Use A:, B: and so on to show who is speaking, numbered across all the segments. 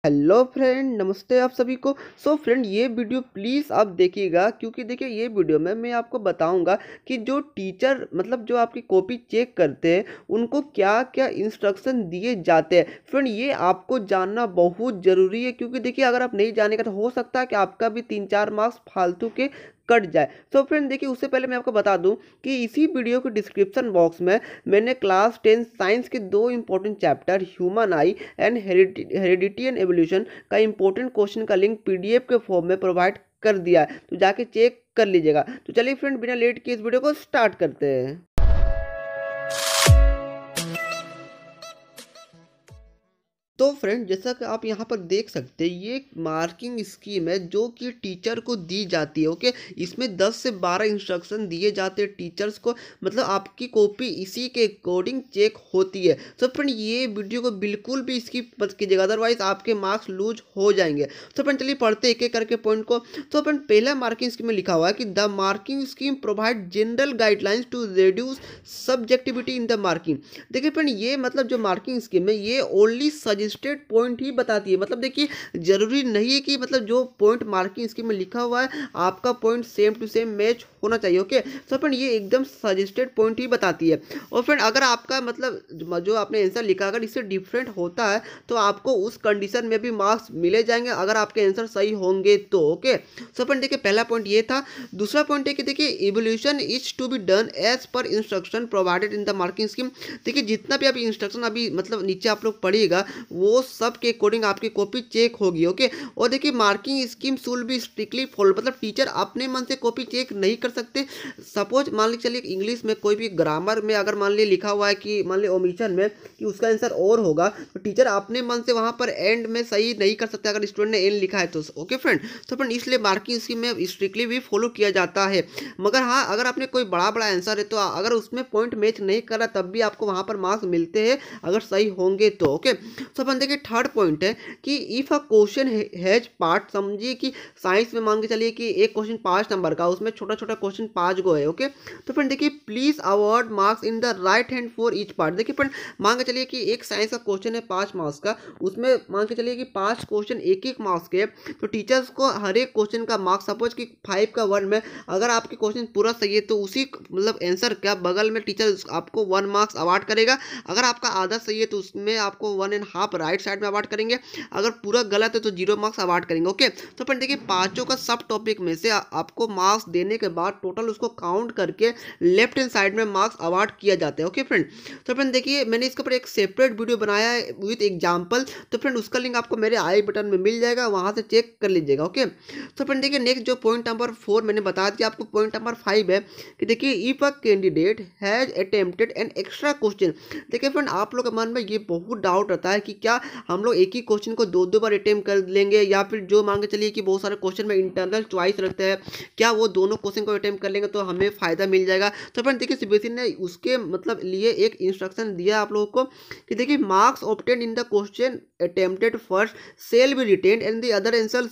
A: Hello friend, नमस्ते आप सभी को। फ्रेंड, ये वीडियो प्लीज़ आप देखिएगा, क्योंकि देखिए ये वीडियो में मैं आपको बताऊंगा कि जो टीचर मतलब जो आपकी कॉपी चेक करते हैं उनको क्या क्या इंस्ट्रक्शन दिए जाते हैं। फ्रेंड, ये आपको जानना बहुत ज़रूरी है, क्योंकि देखिए अगर आप नहीं जानेगा तो हो सकता है कि आपका भी 3-4 मार्क्स फालतू के कट जाए। फ्रेंड देखिए, उससे पहले मैं आपको बता दूं कि इसी वीडियो के डिस्क्रिप्शन बॉक्स में मैंने क्लास 10 साइंस के 2 important chapter human I and heredity and evolution का इंपॉर्टेंट क्वेश्चन का लिंक पीडीएफ के फॉर्म में प्रोवाइड कर दिया है, तो जाके चेक कर लीजिएगा। तो चलिए फ्रेंड, बिना लेट के इस वीडियो को स्टार्ट करते हैं। तो फ्रेंड, जैसा कि आप यहाँ पर देख सकते हैं, ये एक मार्किंग स्कीम है जो कि टीचर को दी जाती है। ओके, इसमें 10 से 12 इंस्ट्रक्शन दिए जाते हैं टीचर्स को, मतलब आपकी कॉपी इसी के अकॉर्डिंग चेक होती है। तो फ्रेंड, ये वीडियो को बिल्कुल भी स्किप मत कीजिएगा, अदरवाइज आपके मार्क्स लूज हो जाएंगे। तो फ्रेंड चलिए पढ़ते एक एक करके पॉइंट को। तो फ्रेंड, पहला मार्किंग स्कीम में लिखा हुआ है कि the marking scheme provide general guidelines to reduce subjectivity in the marking. देखिए फ्रेंड, ये मतलब जो मार्किंग स्कीम है ये ओनली सजेस्टेड पॉइंट ही बताती है। मतलब देखिए, जरूरी नहीं है कि मतलब जो पॉइंट मार्किंग स्कीम में लिखा हुआ है आपका point same to same match होना चाहिए। ओके, तो फ्रेंड ये एकदम सजेस्टेड पॉइंट ही बताती है। और फ्रेंड, अगर आपका मतलब जो आपने आंसर लिखा अगर इससे डिफरेंट होता है तो आपको उस कंडीशन में भी मार्क्स मिले जाएंगे, अगर आपके आंसर सही होंगे तो। ओके, तो फ्रेंड देखिए, पहला पॉइंट ये था। दूसरा पॉइंट है कि देखिए, evolution is to be done as per instruction provided in the marking scheme. देखिए, जितना भी अभी इंस्ट्रक्शन अभी मतलब नीचे आप लोग पढ़िएगा वो सब के अकॉर्डिंग आपकी कॉपी चेक होगी। ओके, और देखिए, marking scheme should be strictly follow, मतलब टीचर अपने मन से कॉपी चेक नहीं कर सकते। सपोज मान लीजिए, चलिए इंग्लिश में कोई भी ग्रामर में अगर मान लीजिए लिखा हुआ है कि मान लीजिए ओमिशन में कि उसका आंसर और होगा, तो टीचर अपने मन से वहां पर एंड में सही नहीं कर सकते अगर स्टूडेंट ने एन लिखा है तो। ओके फ्रेंड, तो फ्रेंड इसलिए मार्किंग स्कीम में स्ट्रिक्टली भी फॉलो किया जाता है। मगर हाँ, अगर आपने कोई बड़ा बड़ा आंसर है तो अगर उसमें पॉइंट मैच नहीं करा तब भी आपको वहां पर मार्क्स मिलते हैं अगर सही होंगे तो। ओके, तो अपन देखिए थर्ड पॉइंट है कि if a question has part, समझिए कि साइंस में मान के चलिए कि एक क्वेश्चन 5 नंबर का, उसमें छोटा छोटा क्वेश्चन 5 गो है। ओके, तो फ्रेंड देखिए, please award marks in the right hand for each part. देखिए फ्रेंड, मान के चलिए कि एक साइंस का क्वेश्चन है 5 मार्क्स का, उसमें मान के चलिए कि 5 क्वेश्चन एक एक मार्क्स के, तो टीचर्स को हर एक क्वेश्चन का मार्क्स, सपोज कि 5 का 1 में अगर आपके क्वेश्चन पूरा सही है तो उसी मतलब आंसर का बगल में टीचर आपको 1 मार्क्स अवार्ड करेगा। अगर आपका आधा सही है तो उसमें आपको 1.5 राइट साइड में अवार्ड करेंगे, अगर पूरा गलत है तो 0 मार्क्स अवार्ड करेंगे। ओके, तो फ्रेंड देखिए, पांचों का सब टॉपिक में से आपको मार्क्स देने के बाद टोटल उसको काउंट करके लेफ्ट हैंड साइड में मार्क्स अवार्ड किया जाता है। ओके फ्रेंड, तो फ्रेंड देखिए, मैंने इसके ऊपर एक सेपरेट वीडियो बनाया है विद एग्जाम्पल, तो फ्रेंड उसका लिंक आपको मेरे आई बटन में मिल जाएगा, वहां से चेक कर लीजिएगा। ओके, तो फ्रेंड देखिए, नेक्स्ट जो पॉइंट नंबर 4 मैंने बता दिया आपको, पॉइंट नंबर 5 है कि देखिए, if a candidate has attempted an extra question. देखिए फ्रेंड, आप लोग के मन में ये बहुत डाउट रहता है कि क्या हम लोग एक ही क्वेश्चन को दो दो बार अटेम्प्ट कर लेंगे, या फिर जो मान के चलिए कि बहुत सारे क्वेश्चन में इंटरनल चॉइस रखते हैं, क्या वो दोनों क्वेश्चन को अटेम्प्ट कर लेंगे तो हमें फायदा मिल जाएगा। तो फ्रेंड देखिए, सीबीएसई ने उसके मतलब लिए एक इंस्ट्रक्शन दिया आप लोगों को कि देखिए, marks obtain in the question attempted first shall be written and the other answer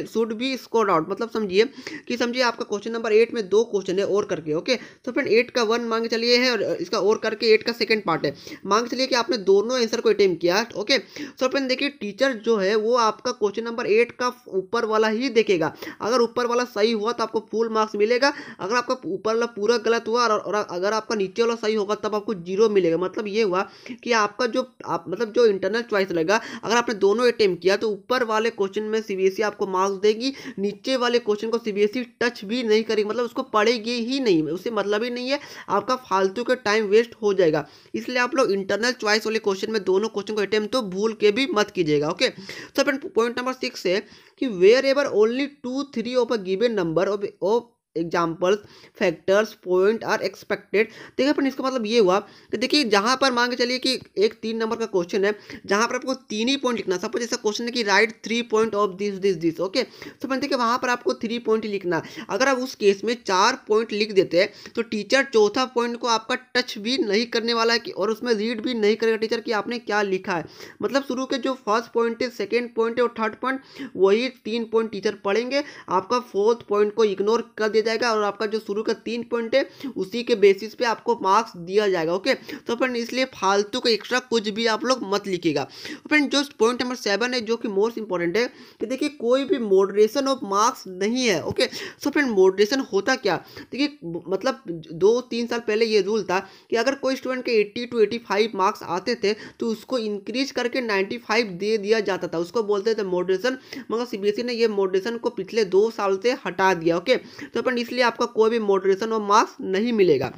A: should be scored out. मतलब समझिए आपका क्वेश्चन नंबर 8 में 2 क्वेश्चन है और करके। ओके, तो फ्रेंड 8 का 1 मांग चलिए है और इसका और करके 8 का सेकंड पार्ट है, मांग चलिए कि आपने दोनों आंसर को अटेम्प्ट किया। ओके, तो फ्रेंड देखिए, टीचर जो है वो आपका क्वेश्चन नंबर 8 का ऊपर वाला ही देखेगा। अगर ऊपर वाला सही हुआ तो आपको फुल मार्क्स मिलेगा, अगर आपका ऊपर वाला पूरा गलत हुआ और अगर आपका नीचे वाला सही होगा तब आपको 0 मिलेगा। मतलब ये हुआ कि आपका जो मतलब जो इंटरनल चॉइस रहेगा, अगर आपने दोनों अटेम्प्ट किया तो ऊपर वाले क्वेश्चन में सीबीएसई आपको मार्क्स देगी, नीचे वाले क्वेश्चन को सीबीएसई टच भी नहीं करेगी, मतलब उसको पढ़ेगी ही नहीं, उससे मतलब ही नहीं है, आपका फालतू का टाइम वेस्ट हो जाएगा। इसलिए आप लोग इंटरनल चॉइस वाले क्वेश्चन में दोनों क्वेश्चन को अटेम्प्ट तो भूल के भी मत कीजिएगा। ओके, तो फ्रेंड पॉइंट नंबर 6 है कि wherever only 2-3 of a given number of examples factors point are expected. देखिए अपन, इसका मतलब ये हुआ कि देखिए, जहां पर मान के चलिए कि एक 3 नंबर का क्वेश्चन है जहां पर आपको 3 ही पॉइंट लिखना, सपोज ऐसा क्वेश्चन है कि right 3 point of this this this. Okay, तो अपन देखिए वहां पर आपको 3 पॉइंट ही लिखना। अगर आप उस केस में 4 पॉइंट लिख देते हैं तो टीचर चौथा पॉइंट को आपका टच भी नहीं करने वाला है कि और उसमें रीड भी नहीं करेगा टीचर कि आपने क्या लिखा है। मतलब शुरू के जो फर्स्ट पॉइंट है, सेकेंड पॉइंट है और थर्ड पॉइंट, वही 3 पॉइंट टीचर पढ़ेंगे, आपका फोर्थ पॉइंट को इग्नोर कर दिया जाएगा और आपका जो शुरू का 3 पॉइंट है उसी के बेसिस पे आपको मार्क्स दिया जाएगा। ओके, तो फ्रेंड इसलिए फालतू का एक्स्ट्रा कुछ भी आप लोग मत लिखिएगा। फ्रेंड जो पॉइंट नंबर 7 है जो कि मोस्ट इंपॉर्टेंट है कि देखिए कोई भी मॉडरेशन ऑफ मार्क्स नहीं है। ओके, सो फ्रेंड मॉडरेशन होता क्या, देखिए मतलब 2-3 साल पहले ये रूल था कि अगर कोई स्टूडेंट के 80 to 85 मार्क्स आते थे तो उसको इंक्रीज करके 95 दे दिया जाता था, उसको बोलते थे मॉडरेशन। मगर सीबीएसई ने ये मॉडरेशन को पिछले 2 साल से हटा दिया। ओके, तो फ्रेंड इसलिए आपका कोई भी मॉडरेशन ऑफ मार्क्स नहीं मिलेगा।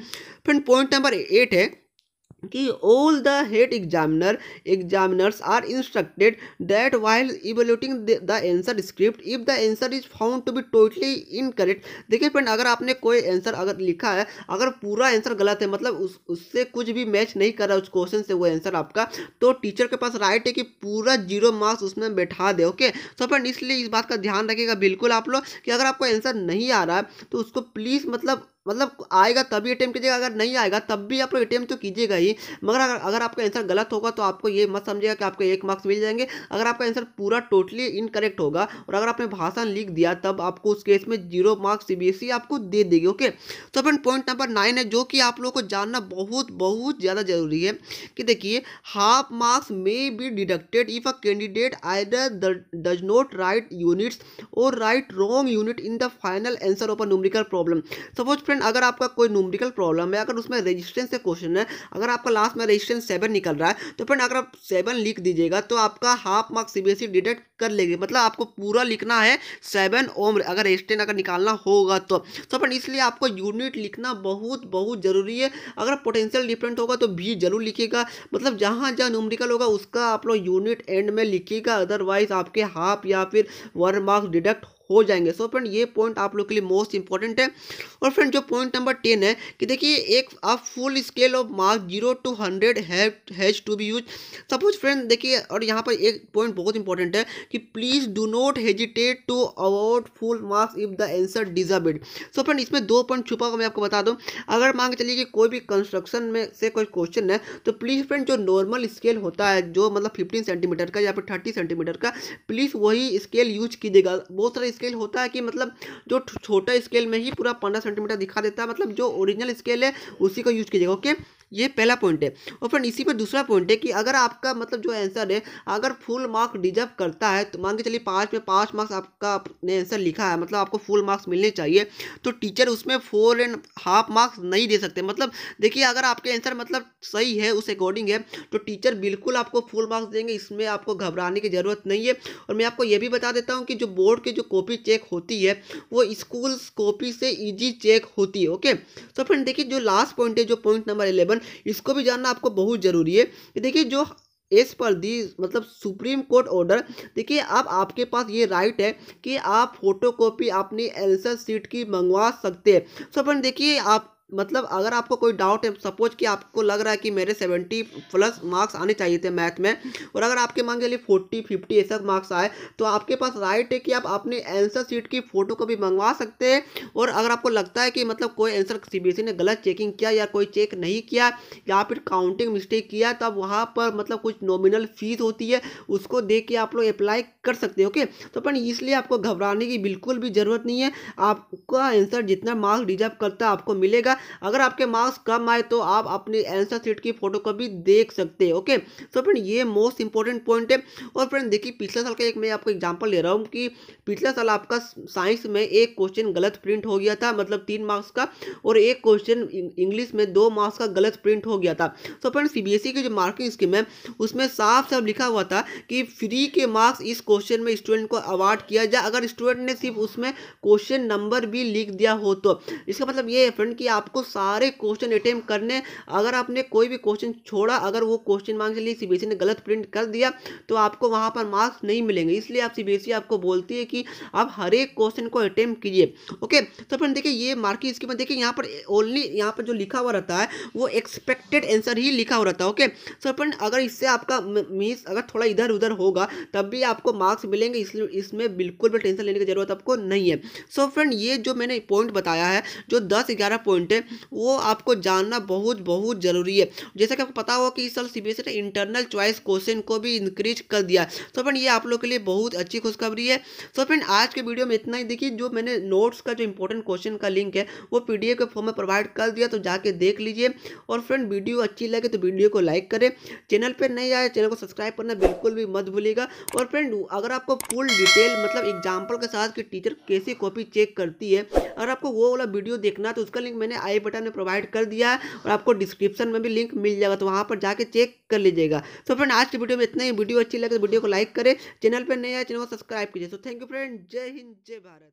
A: फ्रेंड पॉइंट नंबर 8 है कि all the head examiners are instructed that while evaluating the answer script, if the answer is found to be totally incorrect, देखिए फ्रेंड अगर आपने कोई आंसर अगर लिखा है, अगर पूरा आंसर गलत है मतलब उससे कुछ भी मैच नहीं कर रहा उस क्वेश्चन से वो आंसर आपका, तो टीचर के पास राइट है कि पूरा 0 मार्क्स उसमें बैठा दे। ओके, तो फ्रेंड इसलिए इस बात का ध्यान रखिएगा बिल्कुल आप लोग कि अगर आपको आंसर नहीं आ रहा है तो उसको प्लीज़ मतलब आएगा तभी अटेम्प्ट कीजिएगा, अगर नहीं आएगा तब भी आप लोग अटेम्प्ट तो कीजिएगा ही। मगर अगर आपका आंसर गलत होगा तो आपको ये मत समझिएगा कि आपको 1 मार्क्स मिल जाएंगे। अगर आपका आंसर पूरा टोटली इनकरेक्ट होगा और अगर आपने भाषण लिख दिया तब आपको उस केस में 0 मार्क्स सीबीएसई आपको दे देगी। ओके, तो फ्रेंड पॉइंट नंबर 9 है जो कि आप लोग को जानना बहुत बहुत ज़्यादा जरूरी है कि देखिए हाफ मार्क्स में be deducted if a candidate either does not write units or write wrong unit in the final answer of a numerical problem. Suppose friend अगर आपका कोई न्यूमेरिकल प्रॉब्लम है, अगर उसमें रेजिस्टेंस से क्वेश्चन है, अगर आपका लास्ट में रेजिस्टेंस 7 निकल रहा है तो फ्रेंड अगर आप 7 लिख दीजिएगा तो आपका हाफ मार्क्स सीबीएसई डिडक्ट कर लेगी। मतलब आपको पूरा लिखना है 7 ओम अगर रेजिस्टेंस अगर निकालना होगा तो फ्रेंड इसलिए आपको यूनिट लिखना बहुत बहुत जरूरी है। अगर पोटेंशियल डिफरेंट होगा तो भी जरूर लिखिएगा, मतलब जहाँ जहाँ न्यूमेरिकल होगा उसका आप लोग यूनिट एंड में लिखिएगा, अदरवाइज आपके हाफ या फिर 1 मार्क्स डिडक्ट हो जाएंगे। सो फ्रेंड ये पॉइंट आप लोग के लिए मोस्ट इंपॉर्टेंट है। और फ्रेंड जो पॉइंट नंबर 10 है कि देखिए एक आप full scale of marks 0 to 100 has to be use. Suppose friend देखिए और यहाँ पर एक पॉइंट बहुत इंपॉर्टेंट है कि please do not hesitate to award full marks if the answer deserve it. So friend इसमें 2 पॉइंट छुपा हुआ मैं आपको बता दूं। अगर मान के चलिए कि कोई भी कंस्ट्रक्शन में से कोई क्वेश्चन है तो प्लीज़ फ्रेंड जो नॉर्मल स्केल होता है जो मतलब 15 सेंटीमीटर का या फिर 30 सेंटीमीटर का, प्लीज़ वही स्केल यूज कीजिएगा। बहुत सारा स्केल होता है कि मतलब जो छोटा स्केल में ही पूरा 15 सेंटीमीटर दिखा देता है, मतलब जो ओरिजिनल स्केल है उसी को यूज कीजिएगा। ओके, ये पहला पॉइंट है। और फ्रेंड इसी पे दूसरा पॉइंट है कि अगर आपका मतलब जो आंसर है अगर फुल मार्क्स डिजर्व करता है तो मान के चलिए 5 में 5 मार्क्स आपका आपने आंसर लिखा है, मतलब आपको फुल मार्क्स मिलने चाहिए, तो टीचर उसमें 4.5 मार्क्स नहीं दे सकते। मतलब देखिए अगर आपके आंसर मतलब सही है उस अकॉर्डिंग है तो टीचर बिल्कुल आपको फुल मार्क्स देंगे, इसमें आपको घबराने की ज़रूरत नहीं है। और मैं आपको ये भी बता देता हूँ कि जो बोर्ड की जो कॉपी चेक होती है वो स्कूल कॉपी से ईजी चेक होती है। ओके, तो फ्रेंड देखिए जो लास्ट पॉइंट है जो पॉइंट नंबर 11, इसको भी जानना आपको बहुत जरूरी है। देखिए जो एज पर दी मतलब सुप्रीम कोर्ट ऑर्डर, देखिए अब आपके पास ये राइट है कि आप फोटोकॉपी अपनी आंसर शीट की मंगवा सकते हैं। सो फ्रेंड देखिए आप मतलब अगर आपको कोई डाउट है, सपोज कि आपको लग रहा है कि मेरे 70+ मार्क्स आने चाहिए थे मैथ में और अगर आपके मान के लिए 40-50 ऐसा मार्क्स आए तो आपके पास राइट है कि आप अपने आंसर शीट की फोटो को भी मंगवा सकते हैं। और अगर आपको लगता है कि मतलब कोई आंसर सीबीएसई ने गलत चेकिंग किया या कोई चेक नहीं किया या फिर काउंटिंग मिस्टेक किया तब वहाँ पर मतलब कुछ नॉमिनल फीस होती है, उसको दे के आप लोग अप्लाई कर सकते हो। ओके, तो अपन इसलिए आपको घबराने की बिल्कुल भी ज़रूरत नहीं है, आपका आंसर जितना मार्क्स डिजर्व करता है आपको मिलेगा। अगर आपके मार्क्स कम आए तो आप अपनी आंसर शीट की फोटो को भी देख सकते हैं। ओके, तो फ्रेंड ये मोस्ट इंपॉर्टेंट पॉइंट है। और फ्रेंड देखिए पिछले साल का एक मैं आपको एग्जांपल ले रहा हूँ कि पिछले साल आपका साइंस में एक क्वेश्चन गलत प्रिंट हो गया था, मतलब 3 मार्क्स का, और एक क्वेश्चन इंग्लिश में 2 मार्क्स का गलत प्रिंट हो गया था। तो फ्रेंड सीबीएसई की जो मार्किंग स्कीम है उसमें साफ साफ लिखा हुआ था कि फ्री के मार्क्स इस क्वेश्चन में स्टूडेंट को अवार्ड किया जाए अगर स्टूडेंट ने सिर्फ उसमें क्वेश्चन नंबर भी लिख दिया हो। तो इसका मतलब ये है फ्रेंड कि आपको सारे क्वेश्चन अटेम्प्ट करने, अगर आपने कोई भी क्वेश्चन छोड़ा, अगर वो क्वेश्चन मान के लिए सीबीएसई ने गलत प्रिंट कर दिया तो आपको वहां पर मार्क्स नहीं मिलेंगे। इसलिए आप सीबीएसई आपको बोलती है कि आप हर एक क्वेश्चन को अटेम्प्ट कीजिए। ओके, तो फ्रेंड देखिए ये मार्किंग स्कीम में देखिए यहाँ पर ओनली यहाँ पर जो लिखा हुआ रहता है वो एक्सपेक्टेड आंसर ही लिखा हुआ रहता है। ओके, तो फ्रेंड अगर इससे आपका मीन्स अगर थोड़ा इधर उधर होगा तब भी आपको मार्क्स मिलेंगे, इसलिए इसमें बिल्कुल भी टेंशन लेने की जरूरत आपको नहीं है। सो फ्रेंड ये जो मैंने पॉइंट बताया है जो 10-11 पॉइंट है है वो आपको जानना बहुत बहुत ज़रूरी है। जैसा कि आपको पता होगा कि इस साल सीबीएसई ने इंटरनल चॉइस क्वेश्चन को भी इंक्रीज कर दिया है। तो फ्रेंड ये आप लोग के लिए बहुत अच्छी खुशखबरी है। तो फ्रेंड आज के वीडियो में इतना ही। देखिए जो मैंने नोट्स का जो इंपॉर्टेंट क्वेश्चन का लिंक है वो पीडीएफ के फॉर्म में प्रोवाइड कर दिया, तो जाके देख लीजिए। और फ्रेंड वीडियो अच्छी लगे तो वीडियो को लाइक करें, चैनल पर नहीं आए चैनल को सब्सक्राइब करना बिल्कुल भी मत भूलिएगा। और फ्रेंड अगर आपको फुल डिटेल मतलब एग्जाम्पल के साथ कि टीचर कैसे कॉपी चेक करती है, अगर आपको वो वाला वीडियो देखना है तो उसका लिंक मैंने आई बटन में प्रोवाइड कर दिया है और आपको डिस्क्रिप्शन में भी लिंक मिल जाएगा, तो वहाँ पर जाके चेक कर लीजिएगा। तो फ्रेंड आज की वीडियो में इतना ही। वीडियो अच्छी लगे तो वीडियो को लाइक करें, चैनल पर नए आए चैनल को सब्सक्राइब कीजिए। तो थैंक यू फ्रेंड, जय हिंद जय भारत।